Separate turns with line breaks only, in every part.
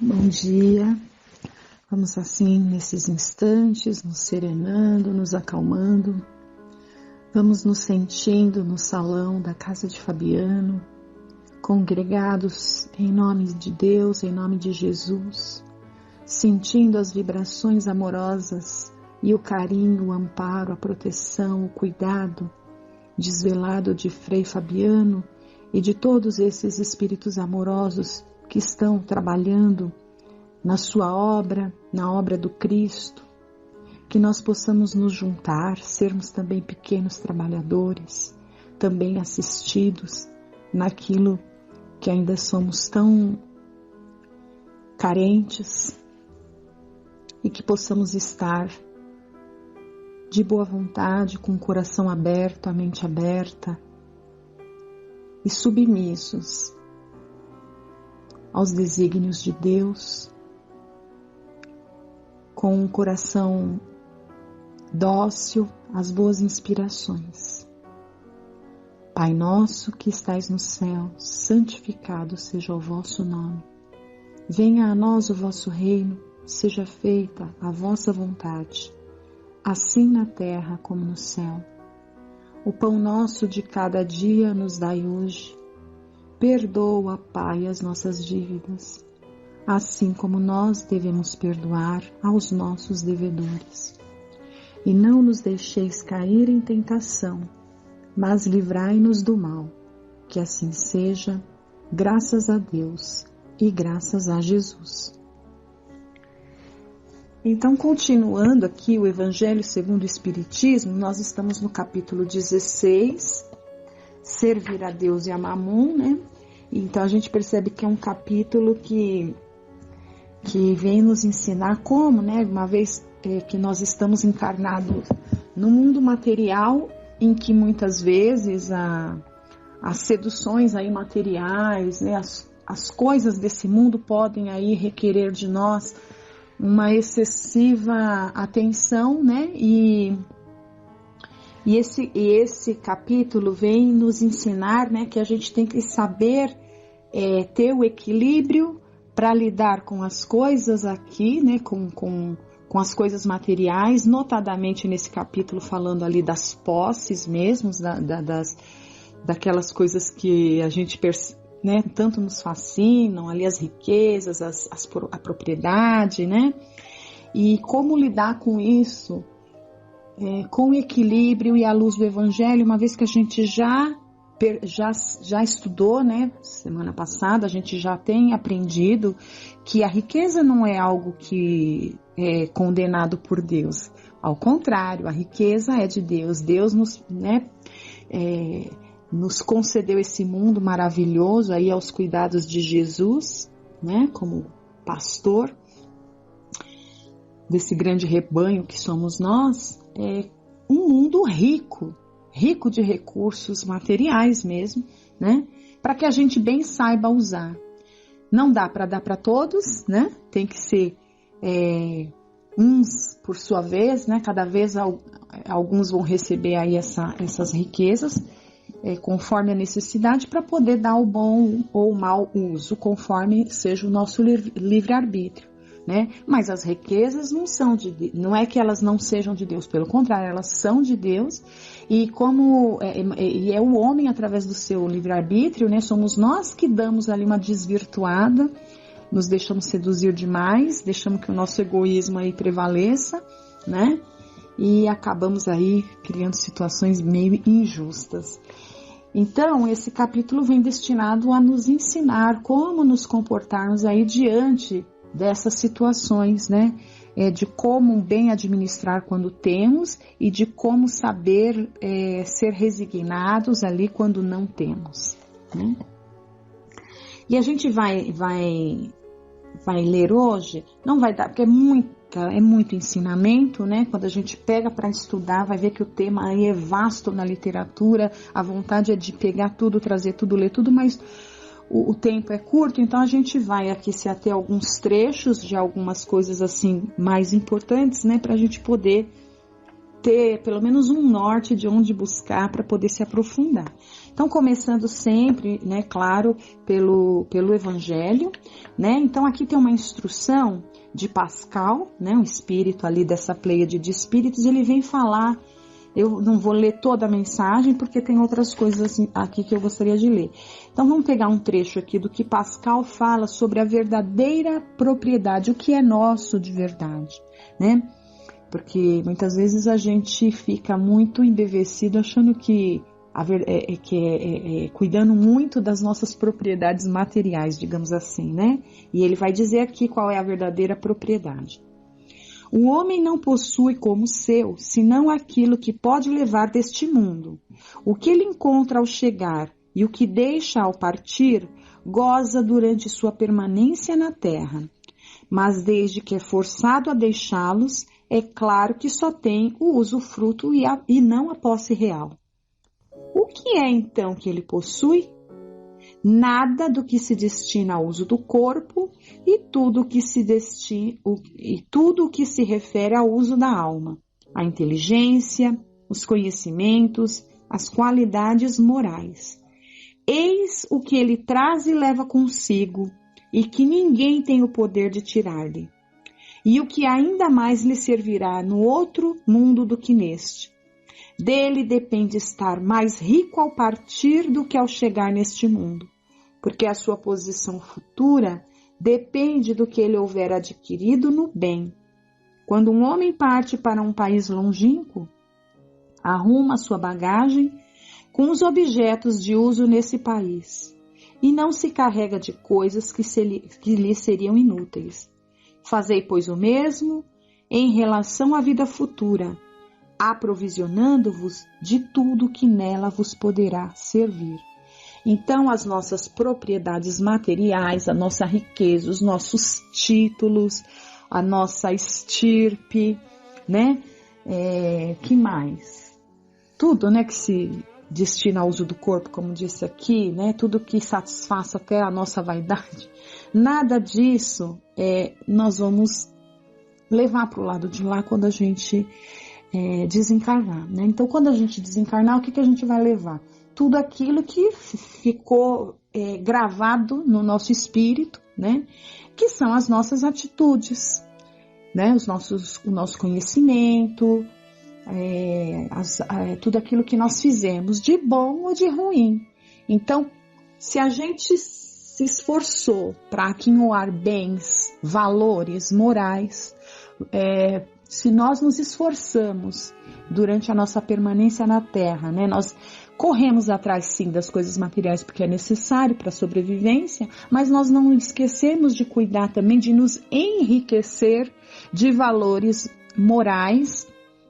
Bom dia, vamos assim nesses instantes, nos serenando, nos acalmando, vamos nos sentindo no salão da casa de Fabiano, congregados em nome de Deus, em nome de Jesus, sentindo as vibrações amorosas e o carinho, o amparo, a proteção, o cuidado desvelado de Frei Fabiano e de todos esses espíritos amorosos que estão trabalhando na sua obra, na obra do Cristo, que nós possamos nos juntar, sermos também pequenos trabalhadores, também assistidos naquilo que ainda somos tão carentes e que possamos estar de boa vontade, com o coração aberto, a mente aberta e submissos aos desígnios de Deus, com um coração dócil às boas inspirações. Pai nosso que estais no céu, santificado seja o vosso nome. Venha a nós o vosso reino, seja feita a vossa vontade, assim na terra como no céu. O pão nosso de cada dia nos dai hoje. Perdoa, Pai, as nossas dívidas, assim como nós devemos perdoar aos nossos devedores. E não nos deixeis cair em tentação, mas livrai-nos do mal. Que assim seja, graças a Deus e graças a Jesus. Então, continuando aqui o Evangelho segundo o Espiritismo, nós estamos no capítulo 16, Servir a Deus e a Mamon, né? Então a gente percebe que é um capítulo que vem nos ensinar como, né? Uma vez que nós estamos encarnados no mundo material, em que muitas vezes as seduções aí materiais, né? As coisas desse mundo podem aí requerer de nós uma excessiva atenção, né? E esse capítulo vem nos ensinar, né, que a gente tem que saber ter o equilíbrio para lidar com as coisas aqui, né, com as coisas materiais, notadamente nesse capítulo falando ali das posses mesmo, daquelas coisas que a gente né, tanto nos fascinam, ali as riquezas, a propriedade, né? E como lidar com isso, com o equilíbrio e a luz do Evangelho, uma vez que a gente já estudou, né? Semana passada a gente já tem aprendido que a riqueza não é algo que é condenado por Deus. Ao contrário, a riqueza é de Deus. Deus nos, né, nos concedeu esse mundo maravilhoso aí aos cuidados de Jesus, né? Como pastor desse grande rebanho que somos nós, um mundo rico de recursos materiais mesmo, né? Para que a gente bem saiba usar. Não dá para dar para todos, né? Tem que ser uns por sua vez, né? Cada vez alguns vão receber aí essas riquezas, conforme a necessidade, para poder dar o bom ou o mau uso, conforme seja o nosso livre-arbítrio. Né? Mas as riquezas não é que elas não sejam de Deus, pelo contrário, elas são de Deus, e como é o homem através do seu livre-arbítrio, né? Somos nós que damos ali uma desvirtuada, nos deixamos seduzir demais, deixamos que o nosso egoísmo aí prevaleça, né? E acabamos aí criando situações meio injustas. Então, esse capítulo vem destinado a nos ensinar como nos comportarmos aí diante dessas situações, né? De como bem administrar quando temos e de como saber ser resignados ali quando não temos, né? E a gente vai ler hoje, não vai dar, porque é muito ensinamento, né? Quando a gente pega para estudar, vai ver que o tema aí é vasto na literatura, a vontade é de pegar tudo, trazer tudo, ler tudo, mas o tempo é curto, então a gente vai aqui se ater a alguns trechos de algumas coisas assim mais importantes, né, para a gente poder ter pelo menos um norte de onde buscar para poder se aprofundar. Então, começando sempre, né, claro, pelo Evangelho, né? Então, aqui tem uma instrução de Pascal, né, um espírito ali dessa pleiade de espíritos, ele vem falar. Eu não vou ler toda a mensagem, porque tem outras coisas aqui que eu gostaria de ler. Então, vamos pegar um trecho aqui do que Pascal fala sobre a verdadeira propriedade, o que é nosso de verdade, né? Porque muitas vezes a gente fica muito embevecido achando que cuidando muito das nossas propriedades materiais, digamos assim, né? E ele vai dizer aqui qual é a verdadeira propriedade. O homem não possui como seu, senão aquilo que pode levar deste mundo. O que ele encontra ao chegar e o que deixa ao partir, goza durante sua permanência na terra. Mas desde que é forçado a deixá-los, é claro que só tem o usufruto e não a posse real. O que é então que ele possui? Nada do que se destina ao uso do corpo e tudo o que se refere ao uso da alma, a inteligência, os conhecimentos, as qualidades morais. Eis o que ele traz e leva consigo, e que ninguém tem o poder de tirar-lhe, e o que ainda mais lhe servirá no outro mundo do que neste. Dele depende estar mais rico ao partir do que ao chegar neste mundo, porque a sua posição futura depende do que ele houver adquirido no bem. Quando um homem parte para um país longínquo, arruma sua bagagem com os objetos de uso nesse país e não se carrega de coisas que lhe seriam inúteis. Fazei, pois, o mesmo em relação à vida futura, aprovisionando-vos de tudo que nela vos poderá servir. Então, as nossas propriedades materiais, a nossa riqueza, os nossos títulos, a nossa estirpe, né? Que mais? Tudo, né, que se destina ao uso do corpo, como disse aqui, né? Tudo que satisfaça até a nossa vaidade. Nada disso nós vamos levar para o lado de lá quando a gente desencarnar, né? Então, quando a gente desencarnar, o que a gente vai levar? Tudo aquilo que ficou gravado no nosso espírito, né? Que são as nossas atitudes, né? O nosso conhecimento, tudo aquilo que nós fizemos, de bom ou de ruim. Então, se a gente se esforçou para aquinhoar bens, valores morais, se nós nos esforçamos durante a nossa permanência na Terra, né? Nós corremos atrás, sim, das coisas materiais porque é necessário para a sobrevivência, mas nós não esquecemos de cuidar também de nos enriquecer de valores morais,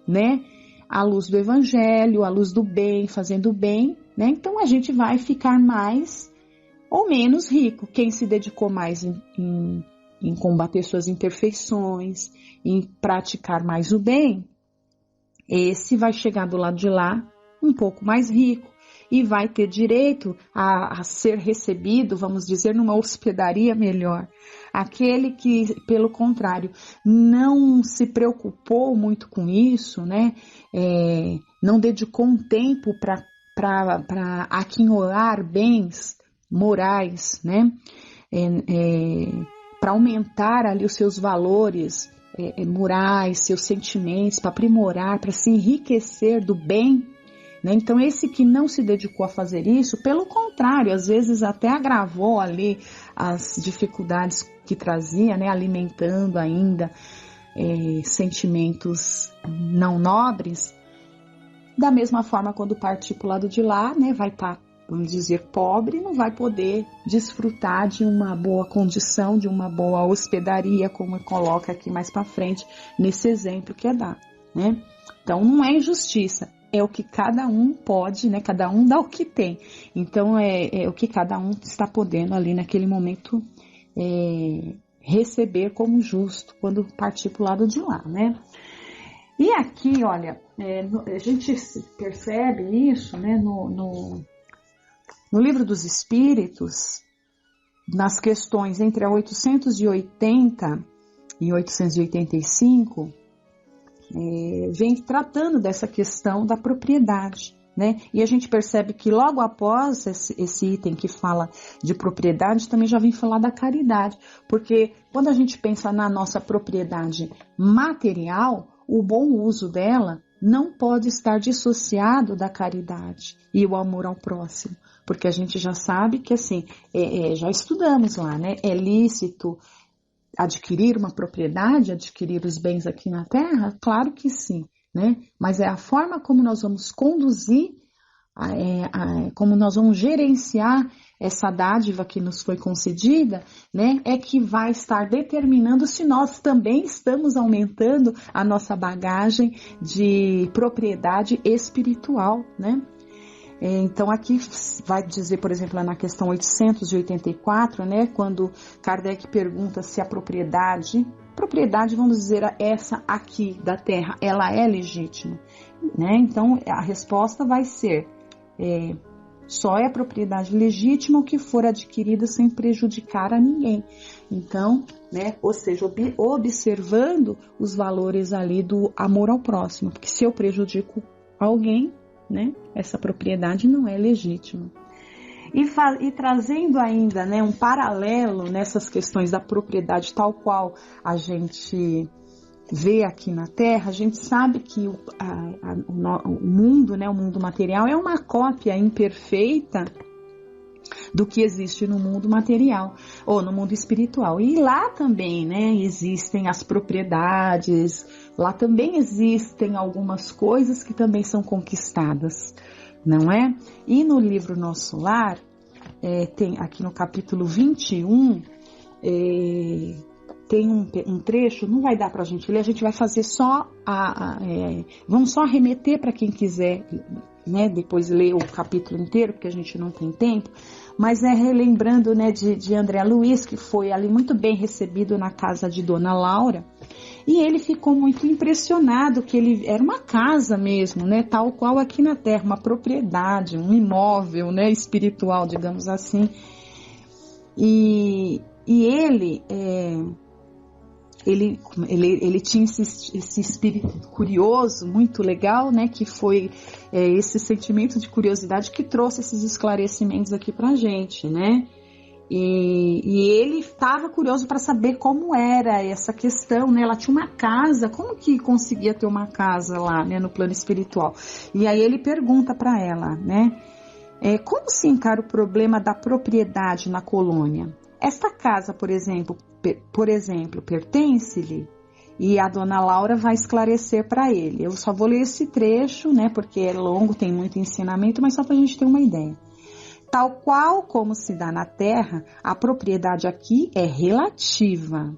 né? À luz do Evangelho, à luz do bem, fazendo o bem, né? Então a gente vai ficar mais ou menos rico. Quem se dedicou mais em combater suas imperfeições, em praticar mais o bem, esse vai chegar do lado de lá um pouco mais rico e vai ter direito a ser recebido, vamos dizer, numa hospedaria melhor. Aquele que, pelo contrário, não se preocupou muito com isso, né? Não dedicou um tempo para aquinhoar bens morais, né? Para aumentar ali os seus valores morais, seus sentimentos, para aprimorar, para se enriquecer do bem, né? Então, esse que não se dedicou a fazer isso, pelo contrário, às vezes até agravou ali as dificuldades que trazia, né? Alimentando ainda sentimentos não nobres. Da mesma forma, quando partir para o lado de lá, né? Vai estar, vamos dizer, pobre, não vai poder desfrutar de uma boa condição, de uma boa hospedaria, como coloca aqui mais para frente, nesse exemplo que é dado, né? Então, não é injustiça, é o que cada um pode, né? Cada um dá o que tem. Então, é o que cada um está podendo ali naquele momento receber como justo, quando partir para o lado de lá, né? E aqui, olha, a gente percebe isso, né? No Livro dos Espíritos, nas questões entre a 880 e 885, vem tratando dessa questão da propriedade, né? E a gente percebe que logo após esse item que fala de propriedade, também já vem falar da caridade, porque quando a gente pensa na nossa propriedade material, o bom uso dela não pode estar dissociado da caridade e o amor ao próximo, porque a gente já sabe que assim, já estudamos lá, né? É lícito adquirir uma propriedade, adquirir os bens aqui na Terra? Claro que sim, né? Mas é a forma como nós vamos conduzir, como nós vamos gerenciar essa dádiva que nos foi concedida, né? É que vai estar determinando se nós também estamos aumentando a nossa bagagem de propriedade espiritual, né? Então aqui vai dizer, por exemplo, lá na questão 884, né, quando Kardec pergunta se a propriedade, vamos dizer, essa aqui da terra, ela é legítima, né? Então a resposta vai ser, só é propriedade legítima o que for adquirida sem prejudicar a ninguém. Então, né, ou seja, observando os valores ali do amor ao próximo, porque se eu prejudico alguém, né, essa propriedade não é legítima. E trazendo ainda, né, um paralelo nessas questões da propriedade tal qual a gente vê aqui na Terra, a gente sabe que o mundo, né, o mundo material é uma cópia imperfeita do que existe no mundo material ou no mundo espiritual. E lá também, né, existem as propriedades, lá também existem algumas coisas que também são conquistadas, não é? E no livro Nosso Lar, tem aqui no capítulo 21, tem um trecho, não vai dar para a gente ler, a gente vai fazer só, vamos só remeter para quem quiser, né, depois ler o capítulo inteiro, porque a gente não tem tempo, mas relembrando, né, de André Luiz, que foi ali muito bem recebido na casa de Dona Laura, e ele ficou muito impressionado que ele era uma casa mesmo, né, tal qual aqui na Terra, uma propriedade, um imóvel, né, espiritual, digamos assim, e ele tinha esse espírito curioso, muito legal, né? Que foi esse sentimento de curiosidade que trouxe esses esclarecimentos aqui pra gente, né? E ele estava curioso para saber como era essa questão, né? Ela tinha uma casa, como que conseguia ter uma casa lá, né? No plano espiritual. E aí ele pergunta para ela, né? Como se encara o problema da propriedade na colônia? Esta casa, por exemplo, pertence-lhe? E a Dona Laura vai esclarecer para ele. Eu só vou ler esse trecho, né? Porque é longo, tem muito ensinamento, mas só para a gente ter uma ideia. Tal qual como se dá na Terra, a propriedade aqui é relativa,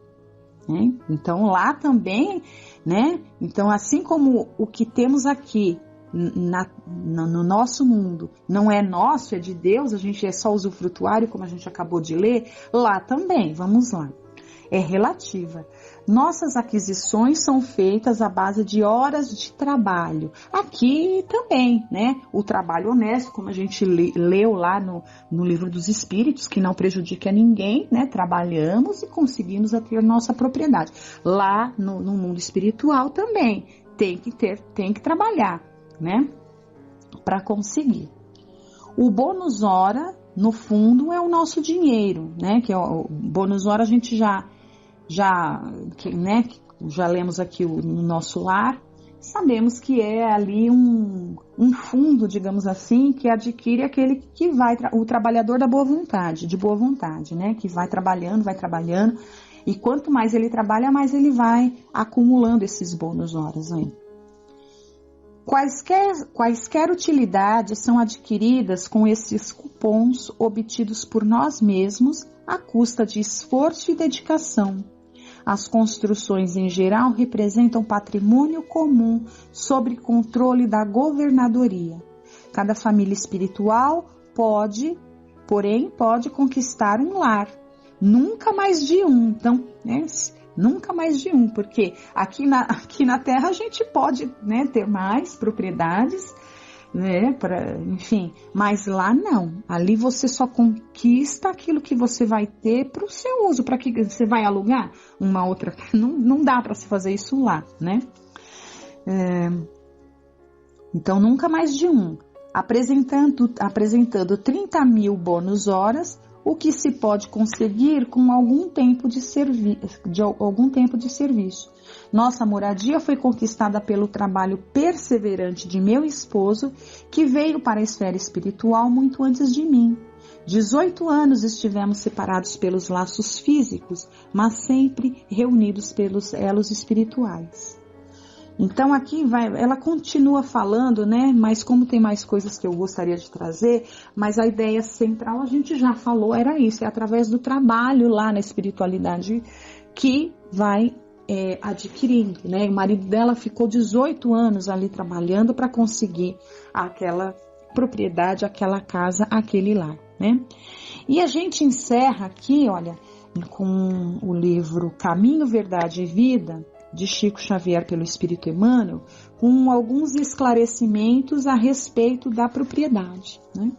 né? Então lá também, né? Então assim como o que temos aqui no nosso mundo não é nosso, é de Deus, a gente é só usufrutuário, como a gente acabou de ler, lá também, vamos lá, é relativa. Nossas aquisições são feitas à base de horas de trabalho. Aqui também, né? O trabalho honesto, como a gente leu lá no Livro dos Espíritos, que não prejudica ninguém, né? Trabalhamos e conseguimos ter nossa propriedade. Lá no mundo espiritual também tem que trabalhar, né? Para conseguir. O bônus hora, no fundo, é o nosso dinheiro, né? Que é o bônus hora a gente já lemos aqui no Nosso Lar, sabemos que é ali um fundo, digamos assim, que adquire aquele que vai, o trabalhador da boa vontade, de boa vontade, né? Que vai trabalhando, e quanto mais ele trabalha, mais ele vai acumulando esses bônus horas aí. Quaisquer utilidades são adquiridas com esses cupons obtidos por nós mesmos à custa de esforço e dedicação. As construções em geral representam patrimônio comum sob controle da governadoria. Cada família espiritual pode conquistar um lar, nunca mais de um. Então, né, nunca mais de um, porque aqui na Terra a gente pode, né, ter mais propriedades, né, enfim, mas lá não. Ali você só conquista aquilo que você vai ter para o seu uso. Para que você vai alugar uma outra? Não dá para se fazer isso lá, né? Então, nunca mais de um. Apresentando 30 mil bônus horas, o que se pode conseguir com algum tempo de serviço. Nossa moradia foi conquistada pelo trabalho perseverante de meu esposo, que veio para a esfera espiritual muito antes de mim. 18 anos estivemos separados pelos laços físicos, mas sempre reunidos pelos elos espirituais. Então aqui ela continua falando, né? Mas como tem mais coisas que eu gostaria de trazer, mas a ideia central a gente já falou, era isso, é através do trabalho lá na espiritualidade que vai adquirindo, né? O marido dela ficou 18 anos ali trabalhando para conseguir aquela propriedade, aquela casa, aquele lar, né? E a gente encerra aqui, olha, com o livro Caminho, Verdade e Vida, de Chico Xavier pelo Espírito Emmanuel, com alguns esclarecimentos a respeito da propriedade, né?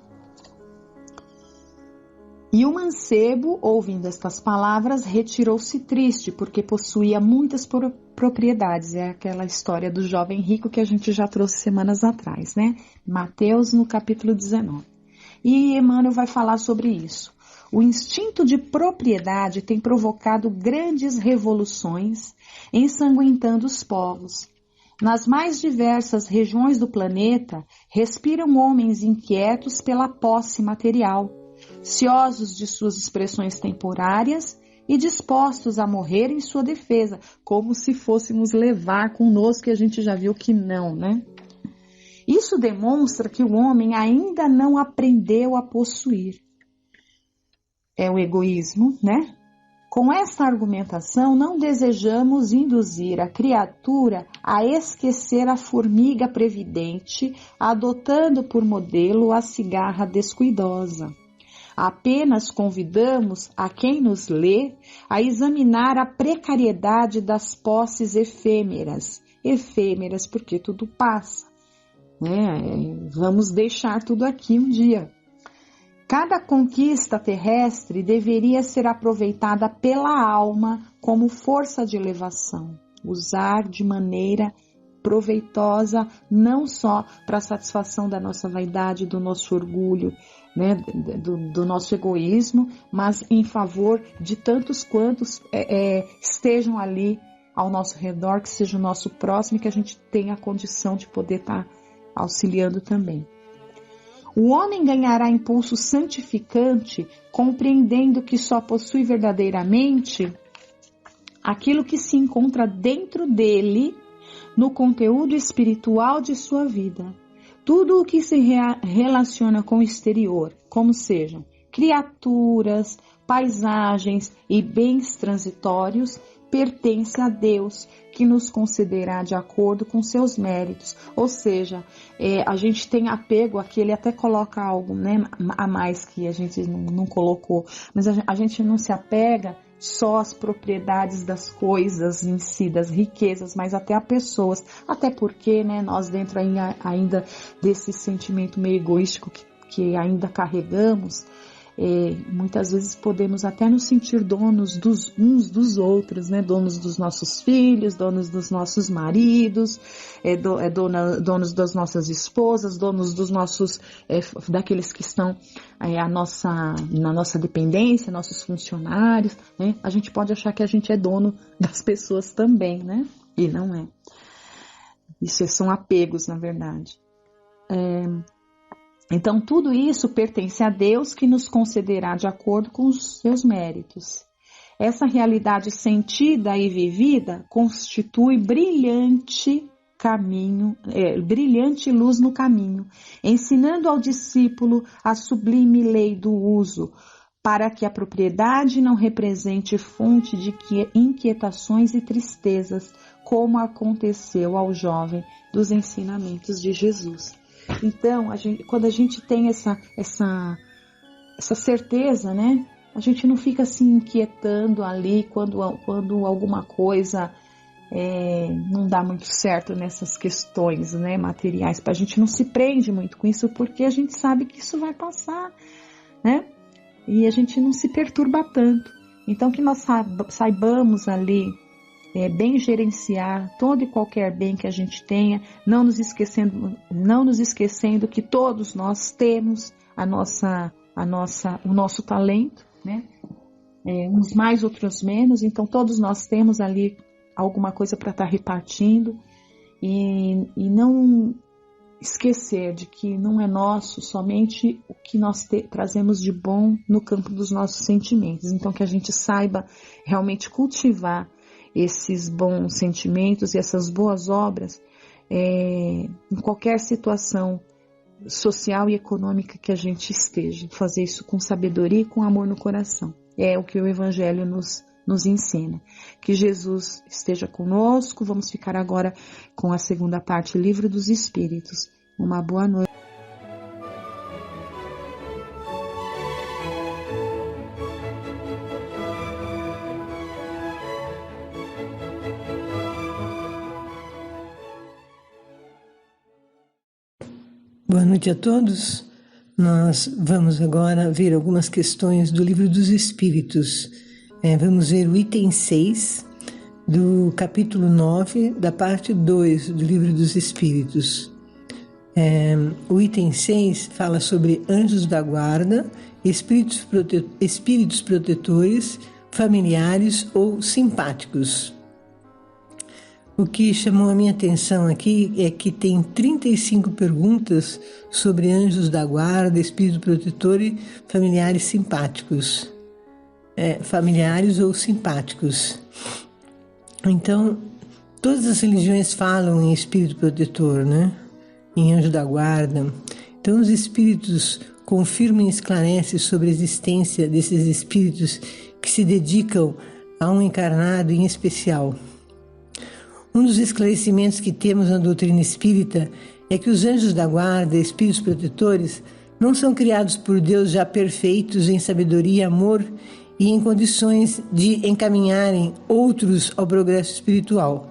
E o mancebo, ouvindo estas palavras, retirou-se triste, porque possuía muitas propriedades. É aquela história do jovem rico que a gente já trouxe semanas atrás, né? Mateus, no capítulo 19. E Emmanuel vai falar sobre isso. O instinto de propriedade tem provocado grandes revoluções, ensanguentando os povos. Nas mais diversas regiões do planeta, respiram homens inquietos pela posse material, ciosos de suas expressões temporárias e dispostos a morrer em sua defesa, como se fôssemos levar conosco, que a gente já viu que não, né? Isso demonstra que o homem ainda não aprendeu a possuir. É o egoísmo, né? Com esta argumentação, não desejamos induzir a criatura a esquecer a formiga previdente, adotando por modelo a cigarra descuidosa. Apenas convidamos a quem nos lê a examinar a precariedade das posses efêmeras. Efêmeras porque tudo passa, né? Vamos deixar tudo aqui um dia. Cada conquista terrestre deveria ser aproveitada pela alma como força de elevação, usar de maneira proveitosa não só para a satisfação da nossa vaidade, do nosso orgulho, né, do nosso egoísmo, mas em favor de tantos quantos estejam ali ao nosso redor, que seja o nosso próximo e que a gente tenha a condição de poder estar auxiliando também. O homem ganhará impulso santificante, compreendendo que só possui verdadeiramente aquilo que se encontra dentro dele, no conteúdo espiritual de sua vida. Tudo o que se relaciona com o exterior, como sejam criaturas, paisagens e bens transitórios, pertence a Deus, que nos concederá de acordo com seus méritos. Ou seja, a gente tem apego aqui, ele até coloca algo, né, a mais que a gente não colocou, mas a gente não se apega só às propriedades das coisas em si, das riquezas, mas até a pessoas. Até porque, né, nós dentro ainda desse sentimento meio egoístico que ainda carregamos, muitas vezes podemos até nos sentir donos uns dos outros, né? Donos dos nossos filhos, donos dos nossos maridos, donos das nossas esposas, donos dos nossos, daqueles que estão na nossa dependência, nossos funcionários, né? A gente pode achar que a gente é dono das pessoas também, né? E não é. Isso são apegos, na verdade. Então, tudo isso pertence a Deus, que nos concederá de acordo com os seus méritos. Essa realidade sentida e vivida constitui brilhante luz no caminho, ensinando ao discípulo a sublime lei do uso, para que a propriedade não represente fonte de inquietações e tristezas, como aconteceu ao jovem dos ensinamentos de Jesus. Então, quando a gente tem essa certeza, né? A gente não fica se inquietando ali quando alguma coisa não dá muito certo nessas questões, né, materiais. A gente não se prende muito com isso, porque a gente sabe que isso vai passar, né? E a gente não se perturba tanto. Então, que nós saibamos ali bem gerenciar todo e qualquer bem que a gente tenha, não nos esquecendo que todos nós temos o nosso talento, né? Uns mais, outros menos, então todos nós temos ali alguma coisa para estar repartindo e não esquecer de que não é nosso somente o que nós trazemos de bom no campo dos nossos sentimentos. Então que a gente saiba realmente cultivar esses bons sentimentos e essas boas obras em qualquer situação social e econômica que a gente esteja. Fazer isso com sabedoria e com amor no coração. É o que o Evangelho nos ensina. Que Jesus esteja conosco. Vamos ficar agora com a segunda parte, Livro dos Espíritos. Uma boa noite.
Boa noite a todos. Nós vamos agora ver algumas questões do Livro dos Espíritos. Vamos ver o item 6 do capítulo 9 da parte 2 do Livro dos Espíritos. O item 6 fala sobre anjos da guarda, espíritos protetores, familiares ou simpáticos. O que chamou a minha atenção aqui é que tem 35 perguntas sobre anjos da guarda, espírito protetor e familiares simpáticos. Familiares ou simpáticos. Então, todas as religiões falam em espírito protetor, né? Em anjo da guarda. Então, os espíritos confirmam e esclarecem sobre a existência desses espíritos que se dedicam a um encarnado em especial. Um dos esclarecimentos que temos na doutrina espírita é que os anjos da guarda, espíritos protetores, não são criados por Deus já perfeitos em sabedoria e amor e em condições de encaminharem outros ao progresso espiritual.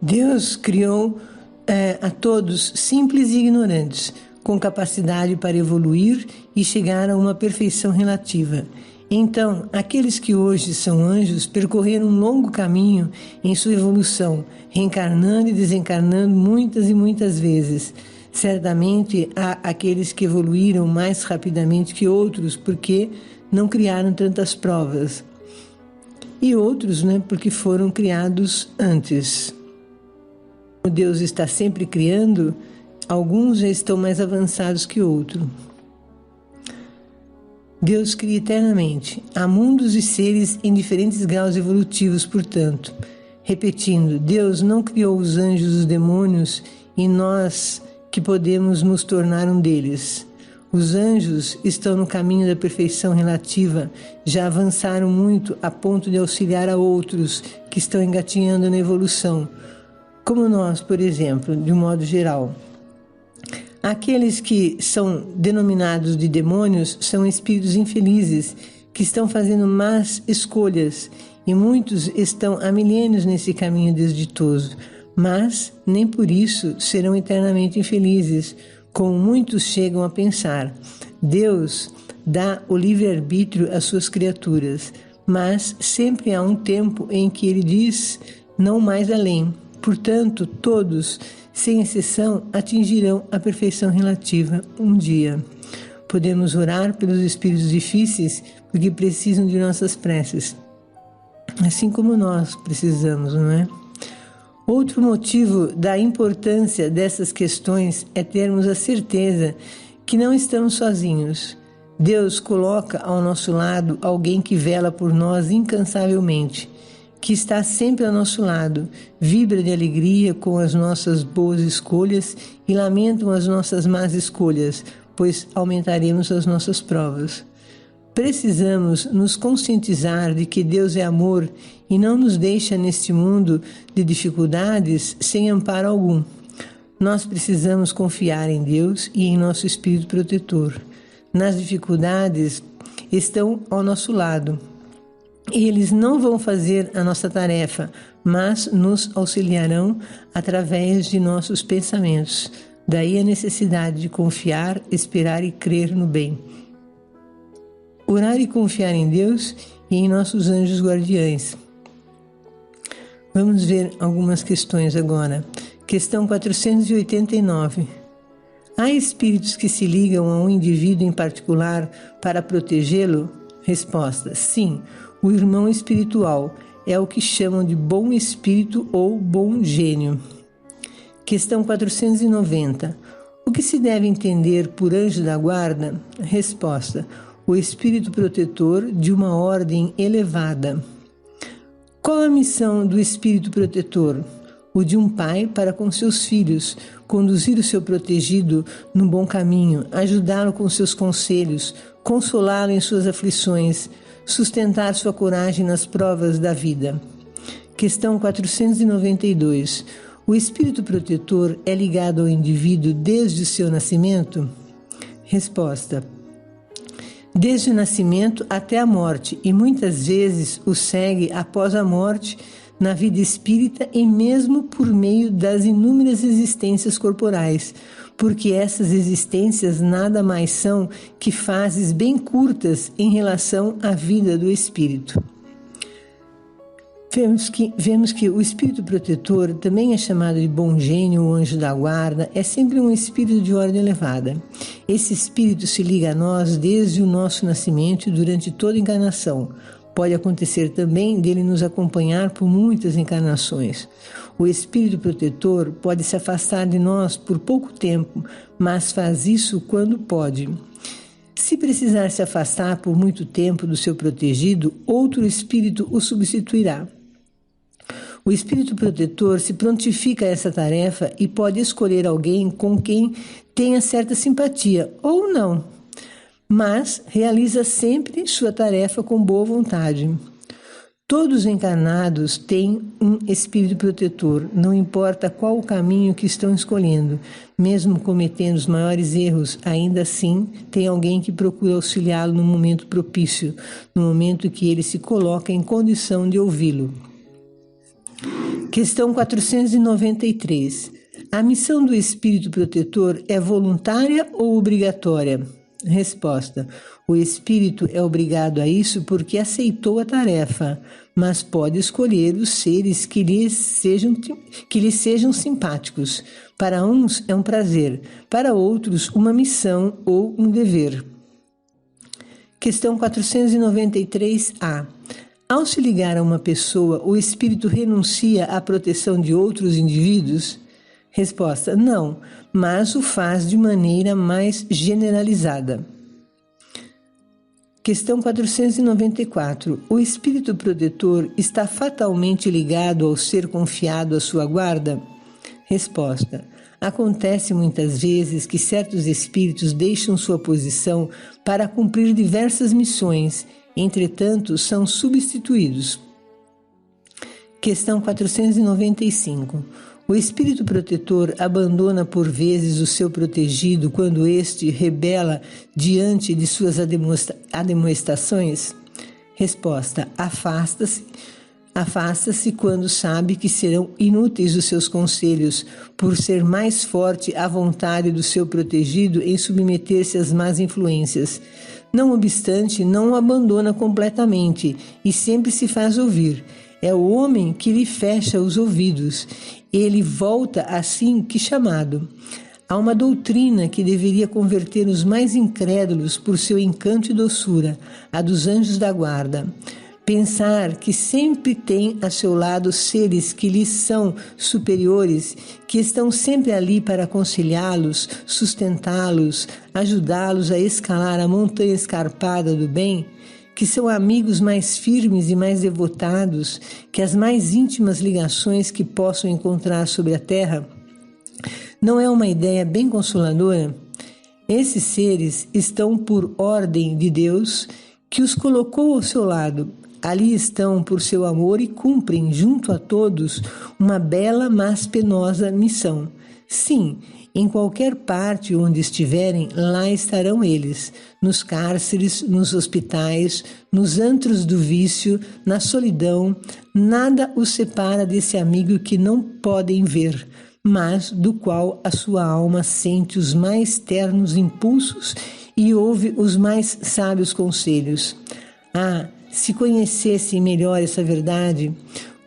Deus criou a todos simples e ignorantes, com capacidade para evoluir e chegar a uma perfeição relativa. Então, aqueles que hoje são anjos percorreram um longo caminho em sua evolução, reencarnando e desencarnando muitas e muitas vezes. Certamente há aqueles que evoluíram mais rapidamente que outros porque não criaram tantas provas. E outros, porque foram criados antes. Deus está sempre criando, alguns já estão mais avançados que outros. Deus cria eternamente. Há mundos e seres em diferentes graus evolutivos, portanto. Repetindo, Deus não criou os anjos e os demônios e nós que podemos nos tornar um deles. Os anjos estão no caminho da perfeição relativa, já avançaram muito a ponto de auxiliar a outros que estão engatinhando na evolução, como nós, por exemplo, de um modo geral. Aqueles que são denominados de demônios são espíritos infelizes que estão fazendo más escolhas e muitos estão há milênios nesse caminho desditoso, mas nem por isso serão eternamente infelizes, como muitos chegam a pensar. Deus dá o livre-arbítrio às suas criaturas, mas sempre há um tempo em que Ele diz não mais além. Portanto, todos, sem exceção, atingirão a perfeição relativa um dia. Podemos orar pelos espíritos difíceis porque precisam de nossas preces, assim como nós precisamos, não é? Outro motivo da importância dessas questões é termos a certeza que não estamos sozinhos. Deus coloca ao nosso lado alguém que vela por nós incansavelmente, que está sempre ao nosso lado, vibra de alegria com as nossas boas escolhas e lamentam as nossas más escolhas, pois aumentaremos as nossas provas. Precisamos nos conscientizar de que Deus é amor e não nos deixa neste mundo de dificuldades sem amparo algum. Nós precisamos confiar em Deus e em nosso Espírito protetor. Nas dificuldades, estão ao nosso lado. Eles não vão fazer a nossa tarefa, mas nos auxiliarão através de nossos pensamentos. Daí a necessidade de confiar, esperar e crer no bem. Orar e confiar em Deus e em nossos anjos guardiães. Vamos ver algumas questões agora. Questão 489. Há espíritos que se ligam a um indivíduo em particular para protegê-lo? Resposta: sim. O irmão espiritual é o que chamam de bom espírito ou bom gênio. Questão 490. O que se deve entender por anjo da guarda? Resposta: o espírito protetor de uma ordem elevada. Qual a missão do espírito protetor? O de um pai para com seus filhos, conduzir o seu protegido no bom caminho, ajudá-lo com seus conselhos, consolá-lo em suas aflições, sustentar sua coragem nas provas da vida. Questão 492. O espírito protetor é ligado ao indivíduo desde o seu nascimento? Resposta: desde o nascimento até a morte, e muitas vezes o segue após a morte na vida espírita e mesmo por meio das inúmeras existências corporais, porque essas existências nada mais são que fases bem curtas em relação à vida do espírito. Vemos que o espírito protetor, também é chamado de bom gênio ou anjo da guarda, é sempre um espírito de ordem elevada. Esse espírito se liga a nós desde o nosso nascimento e durante toda a encarnação. Pode acontecer também dele nos acompanhar por muitas encarnações. O espírito protetor pode se afastar de nós por pouco tempo, mas faz isso quando pode. Se precisar se afastar por muito tempo do seu protegido, outro espírito o substituirá. O espírito protetor se prontifica a essa tarefa e pode escolher alguém com quem tenha certa simpatia, ou não, mas realiza sempre sua tarefa com boa vontade. Todos os encarnados têm um espírito protetor, não importa qual o caminho que estão escolhendo. Mesmo cometendo os maiores erros, ainda assim tem alguém que procura auxiliá-lo no momento propício, no momento que ele se coloca em condição de ouvi-lo. Questão 493. A missão do espírito protetor é voluntária ou obrigatória? Resposta: o espírito é obrigado a isso porque aceitou a tarefa, mas pode escolher os seres que lhe sejam simpáticos. Para uns é um prazer, para outros uma missão ou um dever. Questão 493-A. Ao se ligar a uma pessoa, o espírito renuncia à proteção de outros indivíduos? Resposta: não, mas o faz de maneira mais generalizada. Questão 494. O espírito protetor está fatalmente ligado ao ser confiado à sua guarda? Resposta: acontece muitas vezes que certos espíritos deixam sua posição para cumprir diversas missões, entretanto são substituídos. Questão 495. O espírito protetor abandona por vezes o seu protegido quando este rebela diante de suas admoestações? Resposta: afasta-se quando sabe que serão inúteis os seus conselhos, por ser mais forte a vontade do seu protegido em submeter-se às más influências. Não obstante, não o abandona completamente e sempre se faz ouvir. É o homem que lhe fecha os ouvidos. Ele volta assim que chamado. Há uma doutrina que deveria converter os mais incrédulos por seu encanto e doçura, a dos anjos da guarda. Pensar que sempre tem a seu lado seres que lhes são superiores, que estão sempre ali para aconselhá-los, sustentá-los, ajudá-los a escalar a montanha escarpada do bem, que são amigos mais firmes e mais devotados que as mais íntimas ligações que possam encontrar sobre a terra? Não é uma ideia bem consoladora? Esses seres estão por ordem de Deus, que os colocou ao seu lado. Ali estão por seu amor e cumprem, junto a todos, uma bela, mas penosa missão. Sim, em qualquer parte onde estiverem, lá estarão eles, nos cárceres, nos hospitais, nos antros do vício, na solidão. Nada os separa desse amigo que não podem ver, mas do qual a sua alma sente os mais ternos impulsos e ouve os mais sábios conselhos. Ah, se conhecessem melhor essa verdade,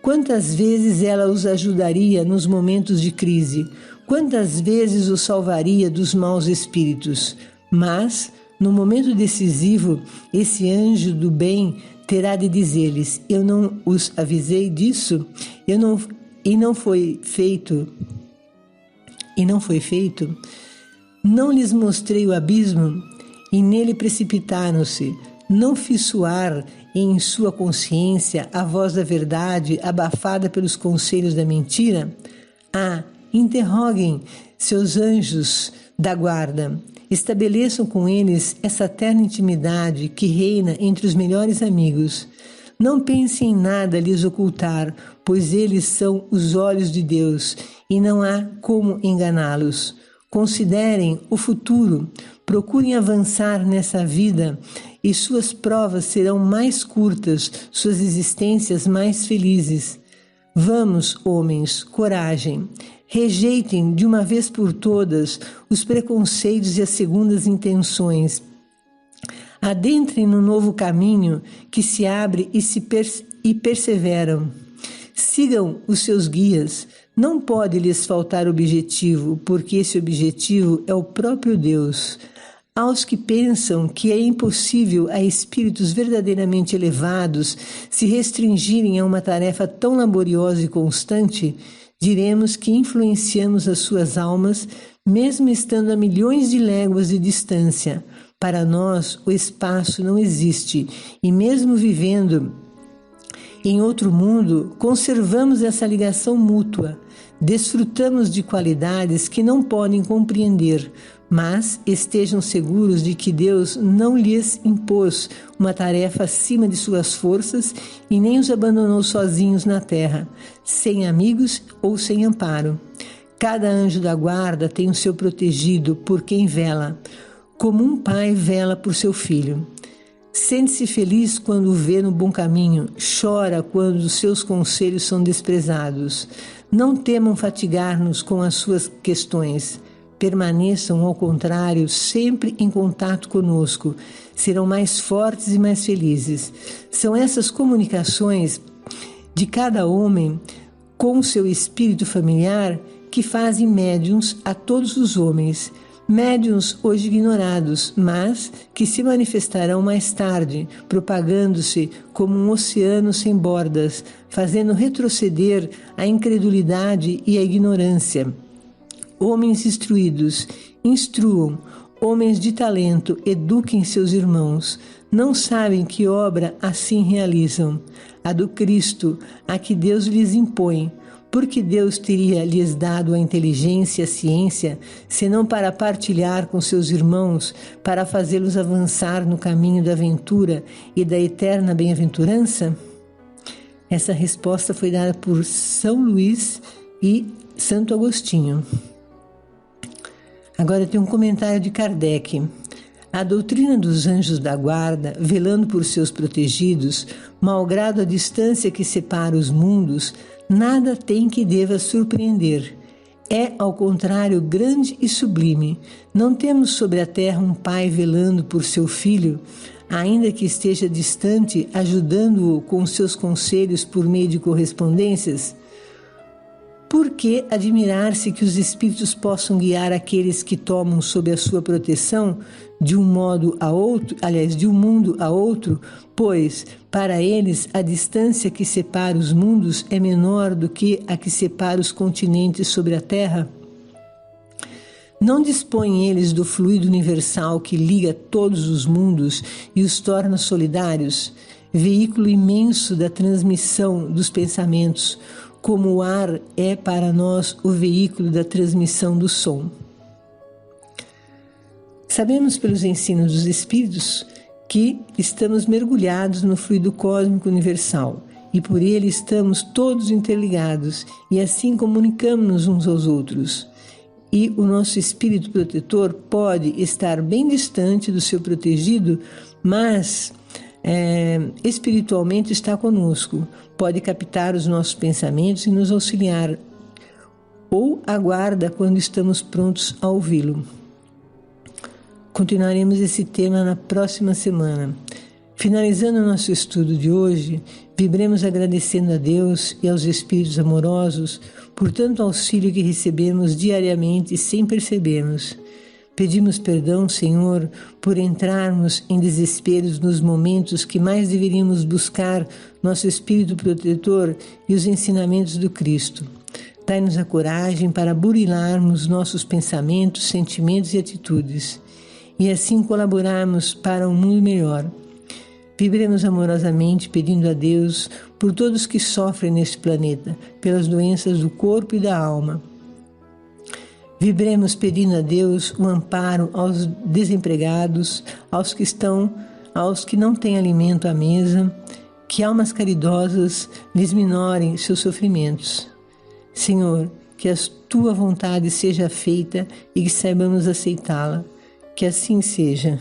Quantas vezes ela os ajudaria nos momentos de crise? Quantas vezes os salvaria dos maus espíritos? Mas, no momento decisivo, esse anjo do bem terá de dizer-lhes: eu não os avisei disso? E não foi feito? Não lhes mostrei o abismo? E nele precipitaram-se. Não fiz soar em sua consciência a voz da verdade, abafada pelos conselhos da mentira? Interroguem seus anjos da guarda. Estabeleçam com eles essa terna intimidade que reina entre os melhores amigos. Não pensem em nada lhes ocultar, pois eles são os olhos de Deus e não há como enganá-los. Considerem o futuro, procurem avançar nessa vida e suas provas serão mais curtas, suas existências mais felizes. Vamos, homens, coragem. Rejeitem de uma vez por todas os preconceitos e as segundas intenções. Adentrem no novo caminho que se abre e perseveram. Sigam os seus guias. Não pode lhes faltar objetivo, porque esse objetivo é o próprio Deus. Aos que pensam que é impossível a espíritos verdadeiramente elevados se restringirem a uma tarefa tão laboriosa e constante, diremos que influenciamos as suas almas, mesmo estando a milhões de léguas de distância. Para nós, o espaço não existe, e mesmo vivendo em outro mundo, conservamos essa ligação mútua. Desfrutamos de qualidades que não podem compreender, mas estejam seguros de que Deus não lhes impôs uma tarefa acima de suas forças e nem os abandonou sozinhos na terra, sem amigos ou sem amparo. Cada anjo da guarda tem o seu protegido por quem vela, como um pai vela por seu filho. Sente-se feliz quando o vê no bom caminho, chora quando os seus conselhos são desprezados. Não temam fatigar-nos com as suas questões. Permaneçam, ao contrário, sempre em contato conosco. Serão mais fortes e mais felizes. São essas comunicações de cada homem com o seu espírito familiar que fazem médiuns a todos os homens. Médiuns hoje ignorados, mas que se manifestarão mais tarde, propagando-se como um oceano sem bordas, fazendo retroceder a incredulidade e a ignorância. Homens instruídos, instruam. Homens de talento, eduquem seus irmãos. Não sabem que obra assim realizam? A do Cristo, a que Deus lhes impõe. Porque Deus teria lhes dado a inteligência e a ciência, senão para partilhar com seus irmãos, para fazê-los avançar no caminho da aventura e da eterna bem-aventurança? Essa resposta foi dada por São Luís e Santo Agostinho. Agora tem um comentário de Kardec. A doutrina dos anjos da guarda, velando por seus protegidos, malgrado a distância que separa os mundos, nada tem que deva surpreender. É, ao contrário, grande e sublime. Não temos sobre a terra um pai velando por seu filho, ainda que esteja distante, ajudando-o com seus conselhos por meio de correspondências? Por que admirar-se que os espíritos possam guiar aqueles que tomam sob a sua proteção de um mundo a outro, pois para eles a distância que separa os mundos é menor do que a que separa os continentes sobre a terra? Não dispõem eles do fluido universal que liga todos os mundos e os torna solidários, veículo imenso da transmissão dos pensamentos, como o ar é para nós o veículo da transmissão do som. Sabemos pelos ensinos dos Espíritos que estamos mergulhados no fluido cósmico universal e por ele estamos todos interligados e assim comunicamos-nos uns aos outros. E o nosso espírito protetor pode estar bem distante do seu protegido, mas espiritualmente está conosco, pode captar os nossos pensamentos e nos auxiliar, ou aguarda quando estamos prontos a ouvi-lo. Continuaremos esse tema na próxima semana. Finalizando o nosso estudo de hoje, vibremos agradecendo a Deus e aos Espíritos amorosos por tanto auxílio que recebemos diariamente sem percebermos. Pedimos perdão, Senhor, por entrarmos em desesperos nos momentos que mais deveríamos buscar nosso Espírito protetor e os ensinamentos do Cristo. Dai-nos a coragem para burilarmos nossos pensamentos, sentimentos e atitudes, e assim colaborarmos para um mundo melhor. Vibremos amorosamente pedindo a Deus por todos que sofrem neste planeta, pelas doenças do corpo e da alma. Vibremos pedindo a Deus o amparo aos desempregados, aos que não têm alimento à mesa, que almas caridosas lhes minorem seus sofrimentos. Senhor, que a tua vontade seja feita e que saibamos aceitá-la. Que assim seja.